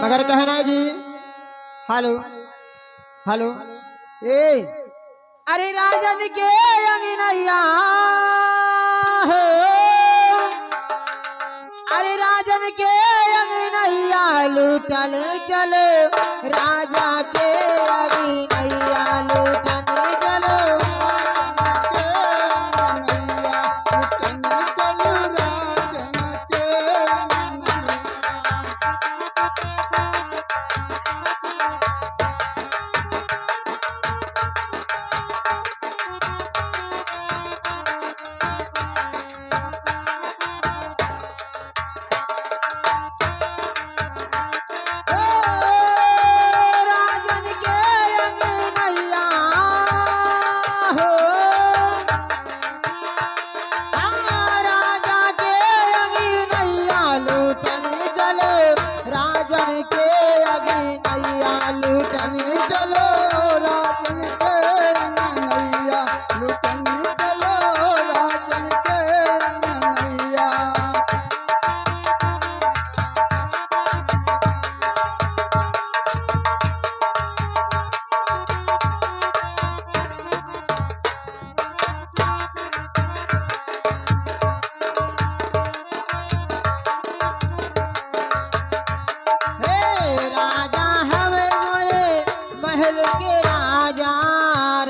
मगर कहना जी hello hello ए अरे राजन के अंगनैया हो अरे राजन के अंगनैया लूटल चलो राजा के अंगनैया लूटल चलो के राजा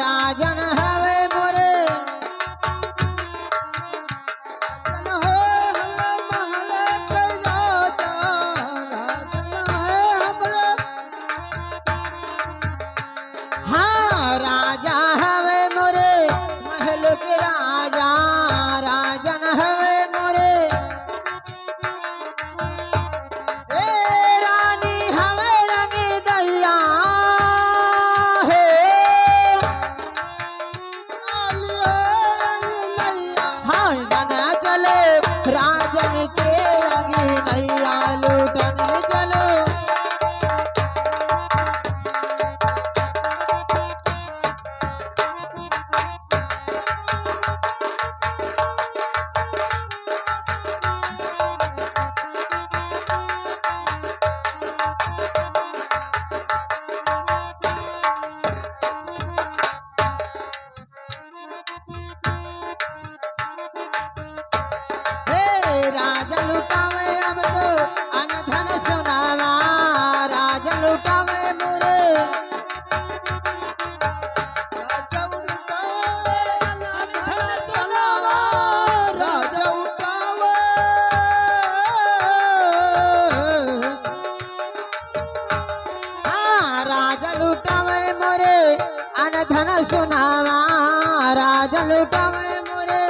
राजन हवे मोरे राजन हो हमें महल के राजा राजन है हमरे हाँ राजा हवे मोरे महल के राजा राजन हवे मोरे रानी हवे रंग दैया राजन के अंगनैया लूटने चलो राजा लुटावे अब तो अनधन सुनावा राजा लुटावे मोरे राजा उठावे अनधन सुनावा राजा उठावे हाँ राजा लुटावे मोरे अनधन सुनावा राजा लुटावे मोरे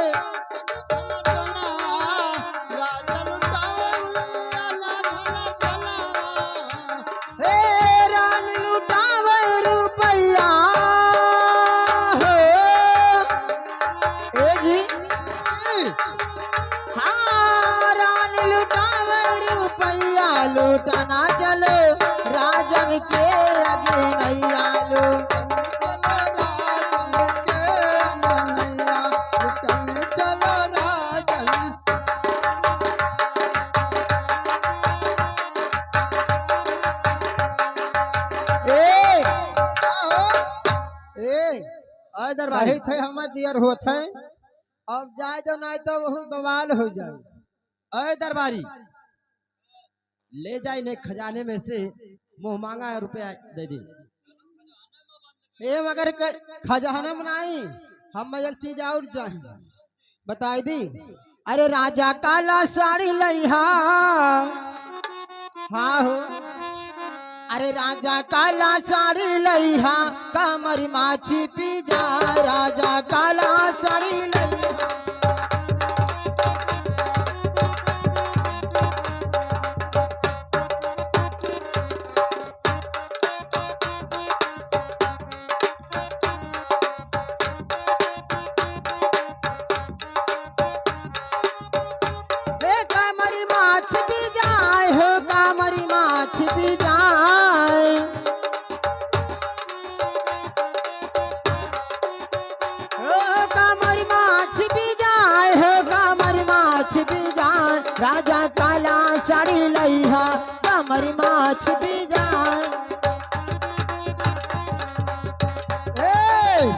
लूटना चलो राजन के अंगनैया लूटने चलो राजन दरबारी थे हम दियर होते अब जाए तो नहीं तो बहुत बवाल हो जाए अरे दरबारी ले जाए ने खजाने में से मुंह मांगा रुपया दे दी ये मगर खजाना में नहीं हम एक चीज और चाहिए बताई दी अरे राजा काला साड़ी लइहा हाँ हो अरे राजा काला साड़ी लइहा कमरी माछी पी जा राजा काला साड़ी लइहा राजा काला साड़ी लइहा कमरी माँ छिपी जाए। ए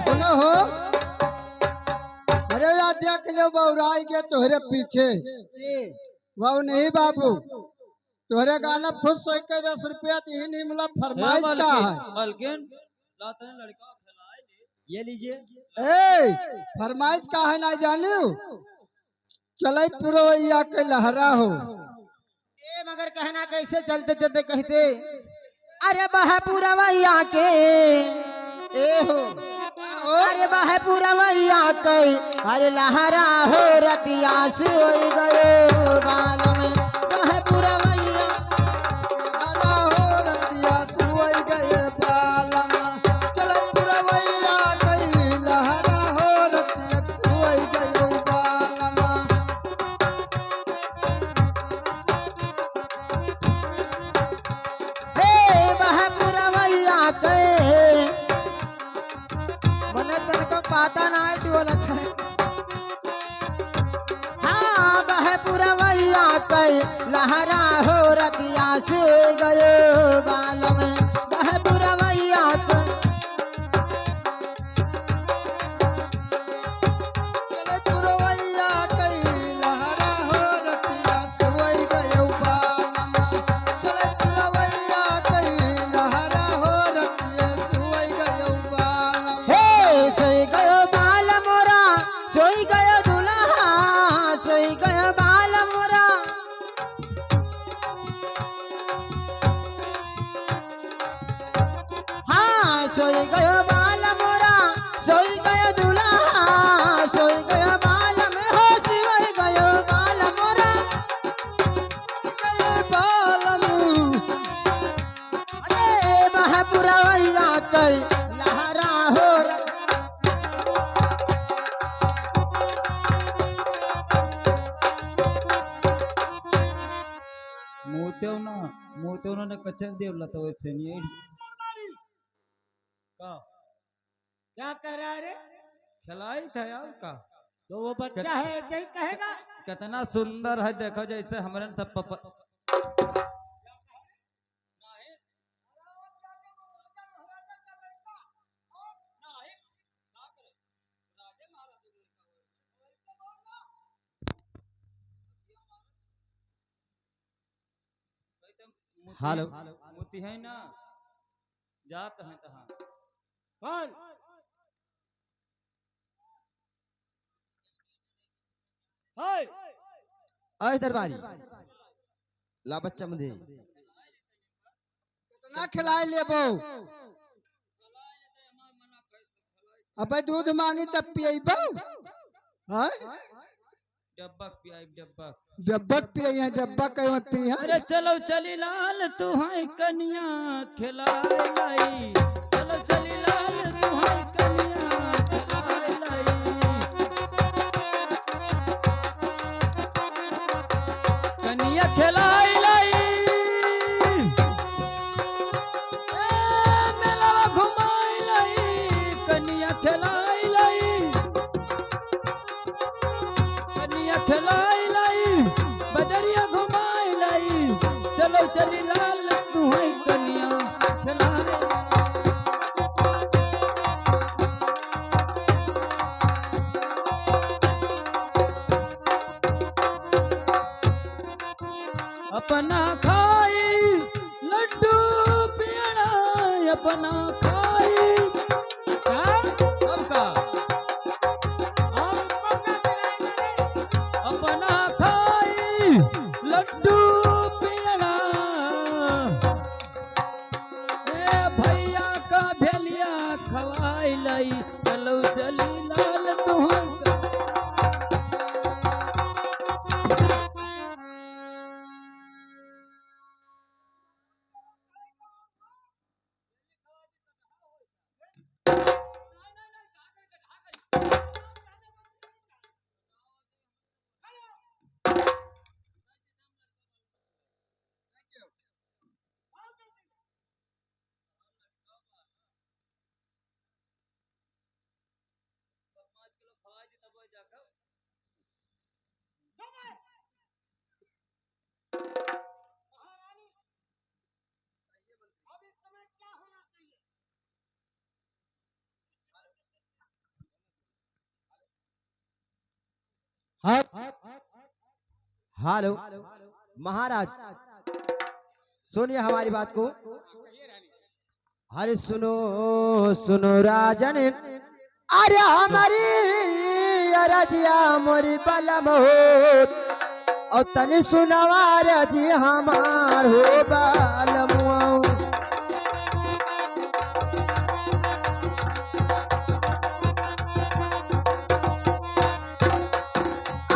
सुनो हो, अरे यार देख लो बौराई के तोहरे पीछे। वो नहीं बाबू, तोहरे गाना खुश हो के 10 रुपया ही नहीं मिला, फरमाइश का है। मलकिन लाते हैं लड़का खिलाए ये लीजिए। ए फरमाइश का है ना जानियो, चले पुरवैया के लहरा हो। ए मगर कहना कैसे चलते चलते कहते, अरे बह पुरवैया के ए हो, अरे बह पुरवैया के अरे लहरा हो रतिया सोई गयो बाल में। बह पुरवैया लहरा हो रतिया सोई गए बालमा, चले पुरवैया के लहरा हो रतिया सोई गयो बालमा। हे बह पुरवैया के मने तनको पाता ना है बोला था। हाँ बह पुरवैया के लहरा हो रतिया सोई गयो बाल में। बह पुरवैया के चले पुरवैया के लहरा हो रतिया सोई गयो बालमा, चले पुरवैया के लहरा हो रतिया सोई गयो बालमा। हे सोई गयो बाल मोरा, सोई गयो दुल्हा, सोई गयो बाल मोरा। हाँ सोई गयो बाल मोरा, सोई गयो दुल्हा, सोई गयो बाल में हो, सोई गयो बाल मोरा। गए बालमू अरे बह पुरवैया के लहरा हो मोतेव ना कचर देवला तो वैसे नहीं का क्या कर रहा है रे? खिलाई था यार का। तो वो बच्चा है ऐसे ही कहेगा। कितना सुंदर है, देखो जैसे हमारे सब हेलो। मोती है ना, जात है तहाँ कौन? हाय अय दरबारी ला बच्चा मुझे कितना खिलाए लेबो। अबे दूध मांगी तब पियबो। हां डब्बक पियाई डब्बक। डब्बक पिए, डब्बा कहीं पिए। अरे चलो चली लाल तू है कन्या खिलाए लाई, चलो चली लाल तू है कन्या खिलाए लाई। कन्या खिलाए लाई, मेला घुमाए लाई, कन्या खिलाए लाई, कन्या खिलाए लाई, बजरिया घुमाए लाई, चलो चली लाल तू है कन्या खिलाए। अपना खाई लड्डू पेड़ा, अपना खाई अब का अपना खाई लड्डू पेड़ा, ए भैया का भेलिया खवाई लाई, चलो चली लाल तू हाँ हेलो महाराज, सुनिए हमारी बात को। अरे सुनो सुनो राजन, अरे हमारी अरजिया मोरी बलम हो, और तनि सुनवा रजी हमार हो बालमुआ।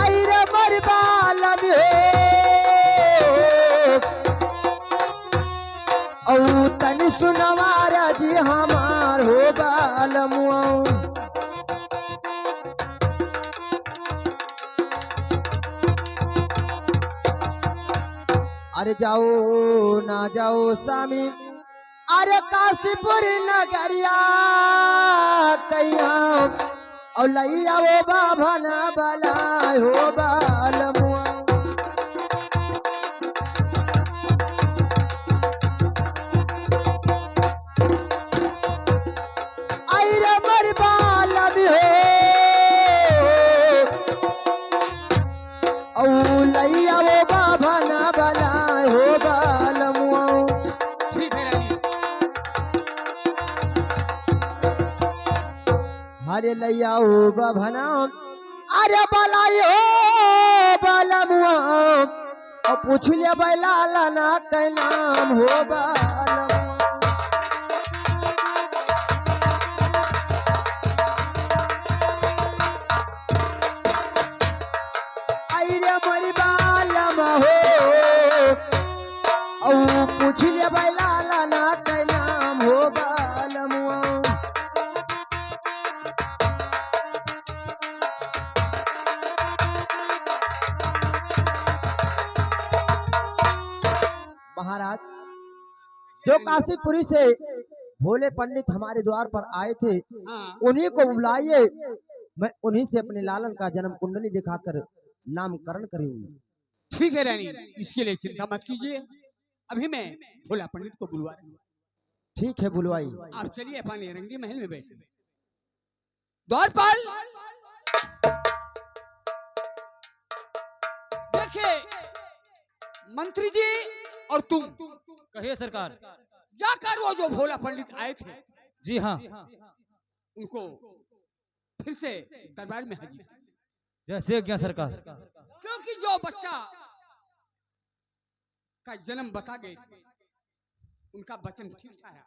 आई रे मोरी बालम हो, औ तनि सुनवा रजी हमार हो बालमुआ। अरे जाओ ना जाओ स्वामी, अरे काशीपुर नगरिया कैया, और लैया वो बाभन बलाय हो बालमुआ। आई रे मर बालम हो, औ लैया वो बाभन बलाय हो बालमुआ। ठीक है रानी। हरे लैया हो बाभना, अरे बलाई हो बालमुआ, और पूछ लिया बैला ना कै नाम हो बालमुआ। आई रे मरी बालम हो, औ पूछ लिया बैला ना कै नाम हो बालमुआ। महाराज, जो काशीपुरी से भोले पंडित हमारे द्वार पर आए थे, हाँ उन्हीं को बुलाइए, मैं उन्हीं से अपने लालन का जन्म कुंडली दिखाकर नामकरण करूंगी। ठीक है रानी, इसके लिए चिंता मत कीजिए। अभी मैं भोला पंडित को बुलवा रही हूँ। ठीक है बुलवाई। आप चलिए अपने रंगी महल में बैठे। द्वारपाल, देखिए मंत्री जी और तुम कहिए सरकार। जाकर वो जो भोला पंडित आए थे जी हाँ, उनको फिर से दरबार में हाजिर कीजिए। जैसे क्या सरकार। क्योंकि जो बच्चा का जन्म बता गए थे, उनका वचन ठीक ठहरा।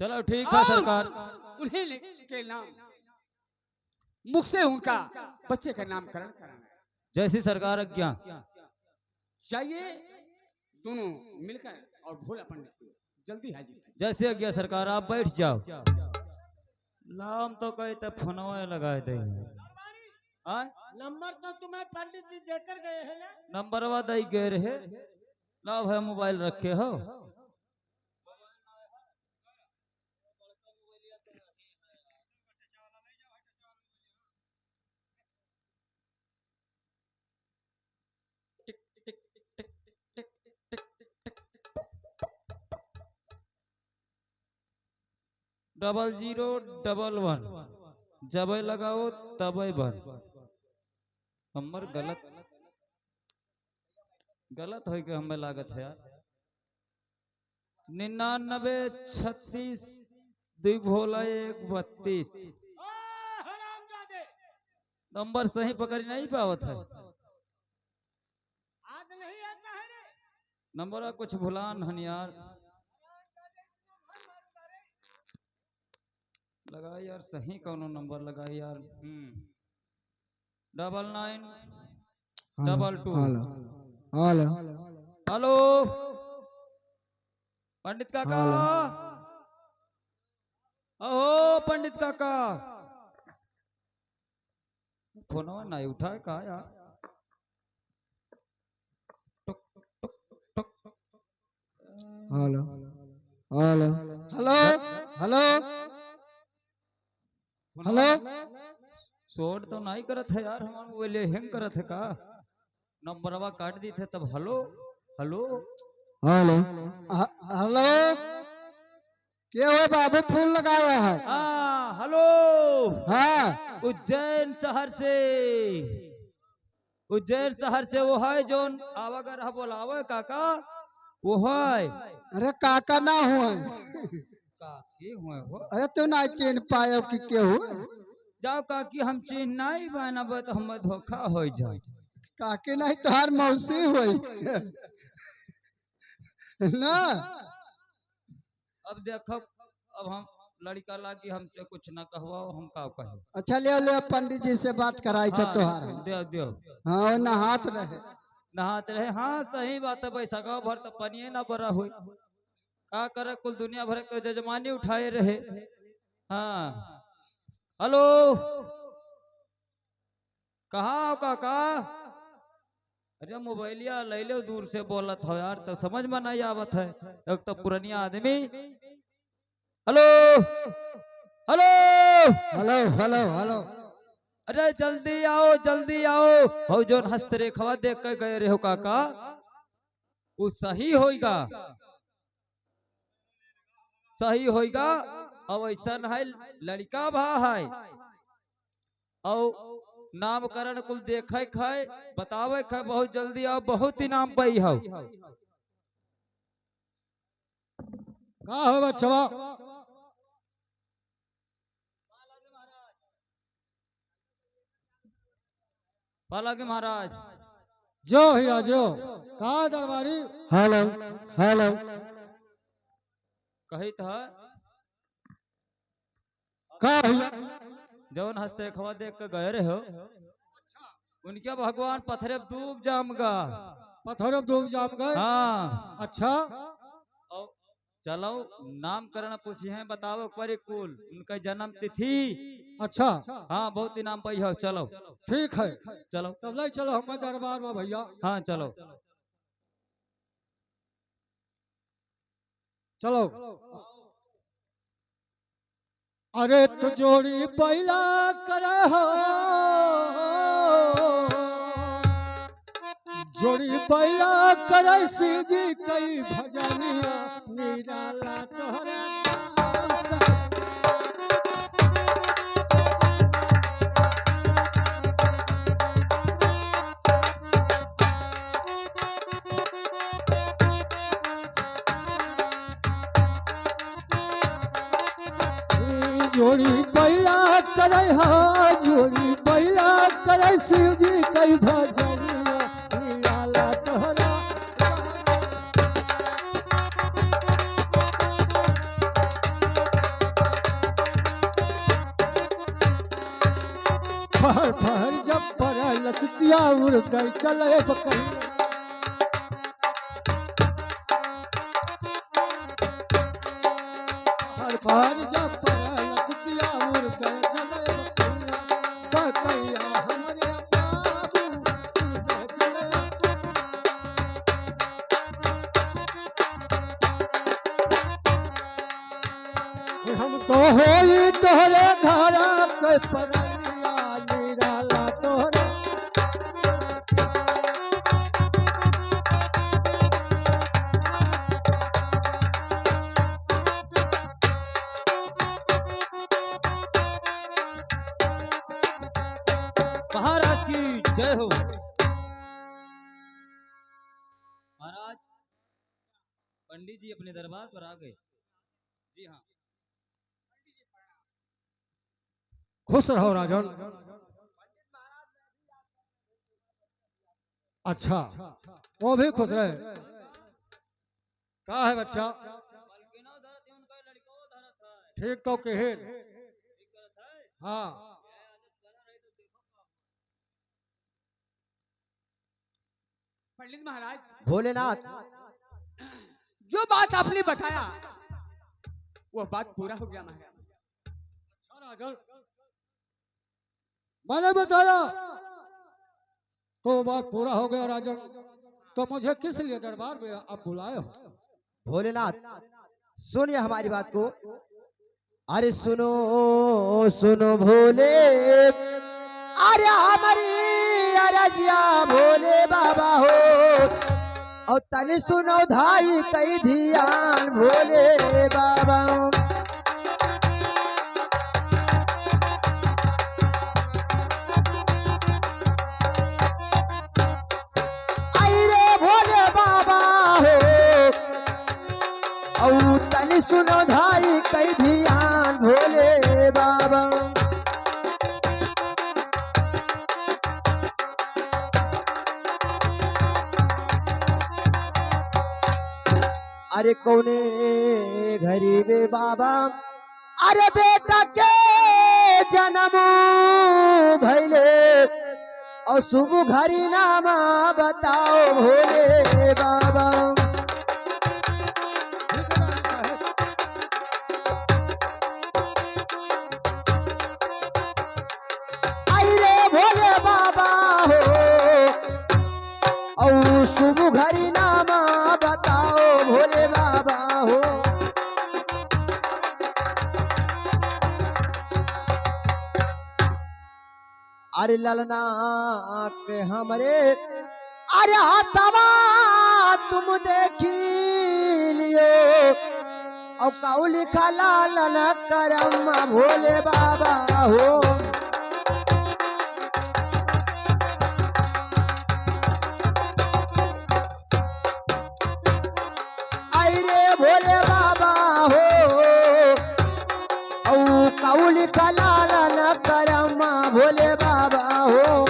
चलो ठीक है सरकार। उन्हें के नाम मुख से उनका बच्चे का नामकरण कराना है। जैसी सरकार आज्ञा। चाहिए दोनों मिलकर और भोला पंडित को जल्दी हाजिर कीजिए। जैसे आज्ञा सरकार, आप बैठ जाओ। नाम तो कहते फोनवा लगाए दे। नंबर तो तुम्हें पंडित जी देकर गए हैं ना? नंबरवा दई गए रहे। लाभ है मोबाइल रखे हो। डबल 011 जब लगाओ तब बन। हमर गलत गलत हो के हमें लागत है यार। 99 36 2 भोला 1 32 नंबर सही पकड़ नहीं पावत है। आज नहीं आता है रे। नंबर कुछ भुलान हन यार। लगा यार सही कौनो नंबर लगा यार। 99 22। हेलो पंडित काका। अहो पंडित काका, फोनवा नहीं उठाए का यार। टुक, टुक, टुक, टुक। Hello hello hello hello hello. शोर तो नहीं करत है यार। हमारे मोबाइल हैंग करत है का? नंबरवा काट दी थे तब हेलो हेलो हेलो हेलो। क्या हुआ बाबू, फोन लगाया है? हाँ हेलो। हाँ उज्जैन शहर से उज्जैन शहर से वो है जो आवागर है बोलावे काका वो है अरे काका ना हुआ काकी हुए हो अरे तू ना चिन्ह पायो कि केहू जाओ काकी हम चिन्ह नहीं बनब तो हम धोखा हो जाए काकी नहीं तोहार मौसी हुई ना। अब देखो अब हम लड़का लागी हमसे कुछ ना कहवाओ हम का कहे अच्छा ले ले पंडित जी से बात कराई था तोहार। दे दे हाँ ना हाथ रहे नहाते रहे हाँ सही बात है पैसा का भर तो पानी ना बड़ा हुई का करे कुल दुनिया भर के तो जजमानी उठाए रहे। हाँ हेलो कहाँ हो काका अरे मोबाइलिया ले लो दूर से बोलत हो यार तो समझ में नहीं आवत है एक तो पुरानिया आदमी। Hello hello hello hello hello अरे जल्दी आओ हो जो हस्तरेखवा देख कर गए रहे हो काका वो सही होगा अब ऐसा है लड़का भा है और नामकरण कुल देखे खाए बतावे खाए बहुत जल्दी आओ बहुत इनाम पाई हो का हो बच्चवा पालागी महाराज जो भैया जो का दरबारी। हेलो हेलो कही था का भैया जौन हंसते खवा देख के गए रहे हो उनके भगवान पत्थरे डूब जामगा पत्थरों डूब जाम गए। हाँ अच्छा और चलो नामकरण पूछी है बताओ पर कुल उनका जन्म तिथि। अच्छा हाँ बहुत इनाम पाई हो चलो ठीक है चलो तब ले चलो हमारे दरबार में भैया। हाँ चलो चलो अरे तो जोड़ी पहला करे हो जोड़ी पहला करे सीजी कई भजनिया निराला तोहरा जोड़ी पहला करे हा जोड़ी पहला करे शिव जी कई भजनिया निराला तोहरा फहर फहर जब पर लसतिया उड़ गई चले बकरी हर फहर जब पर लसतिया उड़ गई चले बकैया हमारे बाबू चले हम तो होई तोहरे घरा के परनिया निराला तोहरा महाराज की जय हो। महाराज पंडित जी अपने दरबार पर आ गए। जी हाँ खुश रहो राजन। अच्छा वो भी खुश रहे का है बच्चा ठीक तो कहे हाँ पंडित महाराज भोलेनाथ जो बात आपने बताया वो बात पूरा हो गया महाराज। अच्छा राजन मैंने बताया तो बात पूरा हो गया राजन तो मुझे किस लिए दरबार में आप बुलाए हो। भोलेनाथ सुनिए हमारी बात को। अरे सुनो सुनो भोले अरे हमारी अरजिया भोले बाबा हो और तनि सुनो धाई कई ध्यान भोले बाबा। औ तनि सुनो धाई कई ध्यान भोले बाबा। अरे कौने गरीबे बाबा अरे बेटा के जन्म भैले और शुभ घरी नामा बताओ भोले बाबा। आई रे भोले बाबा हो और शुभ घरी नामा बताओ भोले बाबा हो। अरे ललना के हमरे अरे हाथवा तुम देखी लियो और काऊ लिखा लालन करम भोले बाबा हो। आई रे भोले बाबा हो औ काऊ लिखा लालन करम भोले बाबा हो।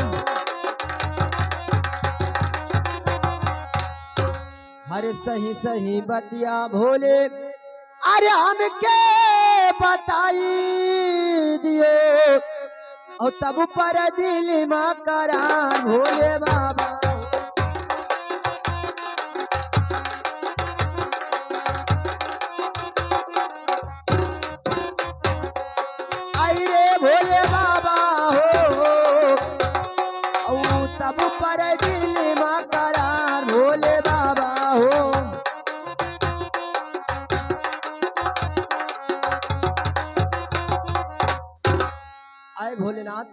हरे सही सही बतिया भोले अरे हमके बताई दियो और तब पर दिल में करा भोले बाबा। आई रे भोले बाबा हो औ तब पर दिल में करार भोले बाबा हो। आए भोलेनाथ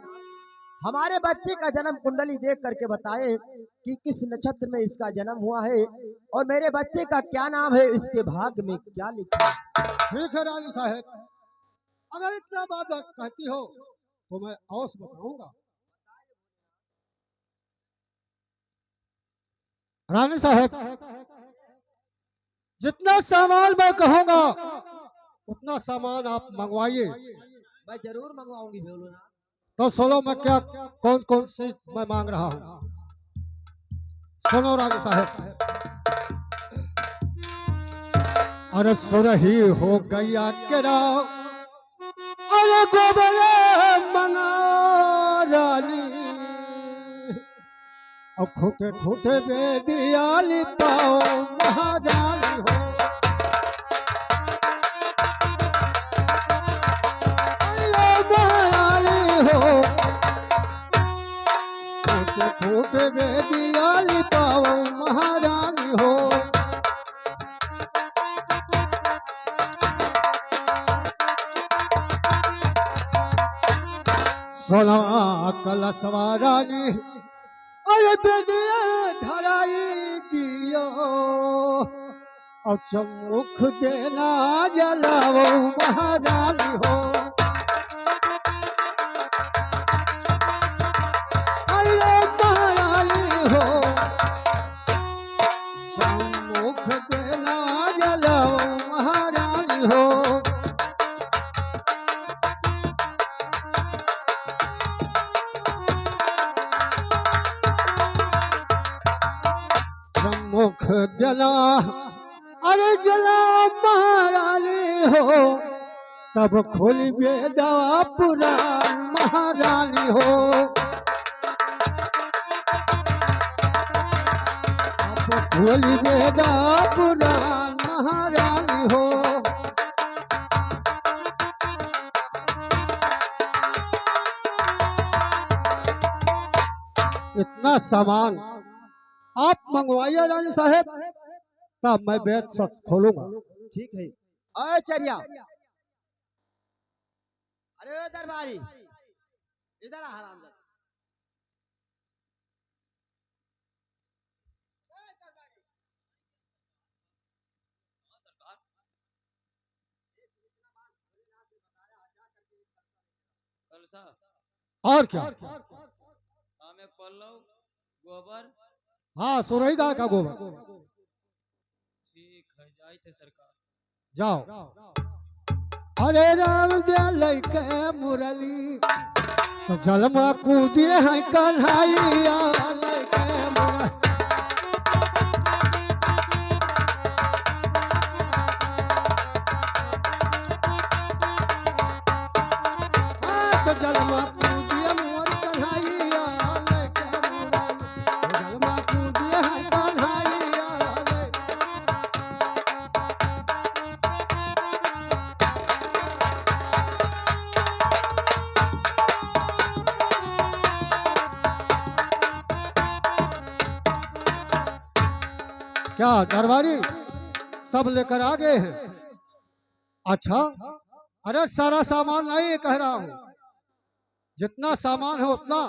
हमारे बच्चे का जन्म कुंडली देख करके बताए कि किस नक्षत्र में इसका जन्म हुआ है और मेरे बच्चे का क्या नाम है, इसके भाग्य में क्या लिखा है। ठीक है रानी साहब, अगर इतना बात कहती हो तो मैं अवश्य बताऊंगा। रानी साहब जितना सामान मैं कहूंगा उतना सामान आप मंगवाइए। मैं जरूर मंगवाऊंगी भोलेनाथ। तो सुनो मैं क्या कौन कौन सी मैं मांग रहा हूँ। सुनो रानी साहब, अरे सुरही हो गैया के राव अरे गोबर मंगा रानी और खोटे खोटे बेदियाली पाओ महारानी हो। अरे महारानी हो खोटे खोटे बेदियाली पाओ महारानी हो। सोना कलशवा रानी अरे बेदिया धराई दियो और चमुख देना जलाओ महारानी हो। अरे महारानी हो चमुख देना जलाओ महारानी हो। मुख जला अरे जला महारानी हो तब खोली बेदा पुराण महारानी हो। तब खोली बेदा पुराण महारानी हो। इतना सामान आप मंगवाइए रानी साहब, तब मैं वेद सच खोलूंगा। ठीक है। अरे चरिया अरे दरबारी इधर आ हरामजादा। कलसा और क्या? हमें पल्लव गोबर हाँ सुरईदा का गोबर। ठीक है, जाए थे सरकार। जाओ। अरे राम दे लैके मुरली तो जलमा कूदिए हैं कन्हैया लैके मुरली। तो जलमा कूदिए मोर कन्हैया लैके मुरली तो जलमा कूदिए हैं कन्हैया लैके। क्या दरबारी सब लेकर आ गए हैं? अच्छा, अरे सारा सामान नहीं कह रहा हूं, जितना सामान है उतना।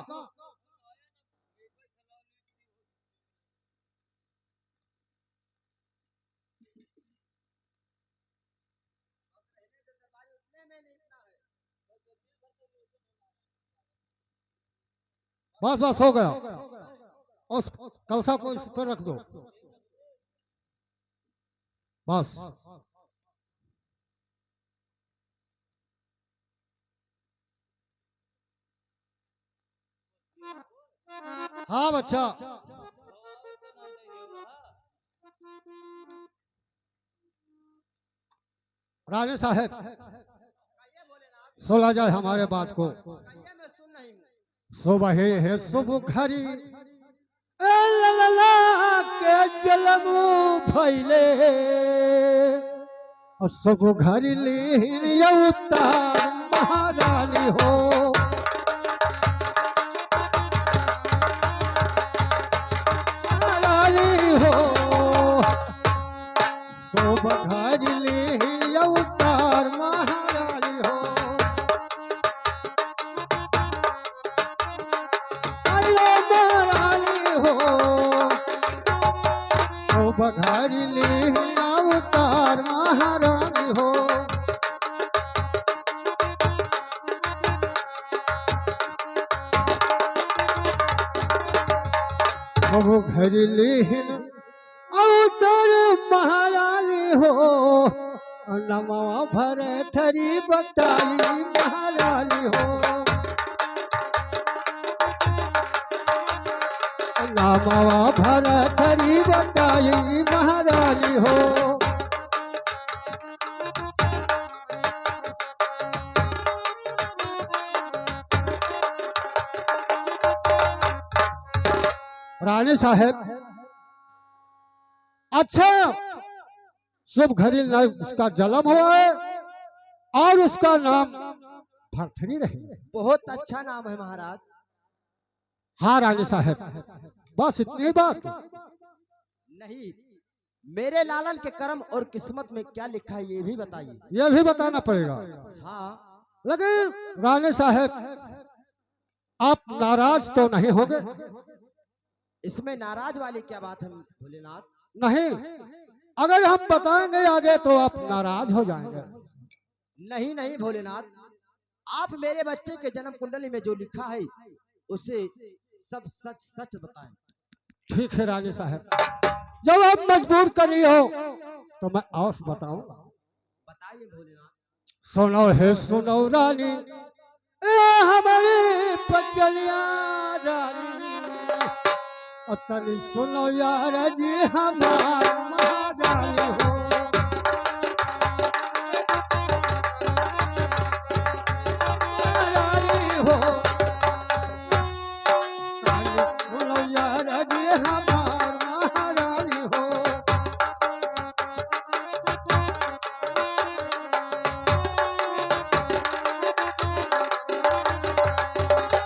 बस बस हो गया। उस कलसा को इस पर रख दो बस। हाँ बच्चा, रानी साहब सुना जाए हमारे बात को। सुबह है सुबह घड़ी ए ललला के जलमू फैले और सुबह घड़ी लीन अवतार महारानी हो। महारानी हो सुबह घड़ी लीन अवतार महारानी हो। बघारी ले अवतार महारानी हो। घड़ी ले अवतार महारानी हो। नमवा भर थरी बताई महारानी हो। नामवा भर थरी बताई महारानी हो। रानी साहब अच्छा, शुभ घड़ी उसका जन्म हुआ है और उसका नाम भरथरी रही। बहुत अच्छा नाम है महाराज। हाँ रानी साहब, बस इतनी बात नहीं, मेरे लालन के कर्म और किस्मत में क्या लिखा है ये भी बताइए। ये भी बताना पड़ेगा। हाँ, लेकिन रानी साहब आप नाराज तो नहीं होंगे? इसमें नाराज वाली क्या बात है भोलेनाथ? नहीं, अगर हम बताएंगे आगे तो आप नाराज हो जाएंगे। नहीं नहीं भोलेनाथ, आप मेरे बच्चे के जन्म कुंडली में जो लिखा है उसे सब सच सच बताएं। ठीक है रानी साहब, जब आप मजबूर कर रही हो तो मैं और बताऊंगा। बताइए भोलेनाथ। सुनो है सुनो रानी ए हमारी पचलिया रानी, और तनी सुनो यार जी हमार महारानी हो। महारानी हो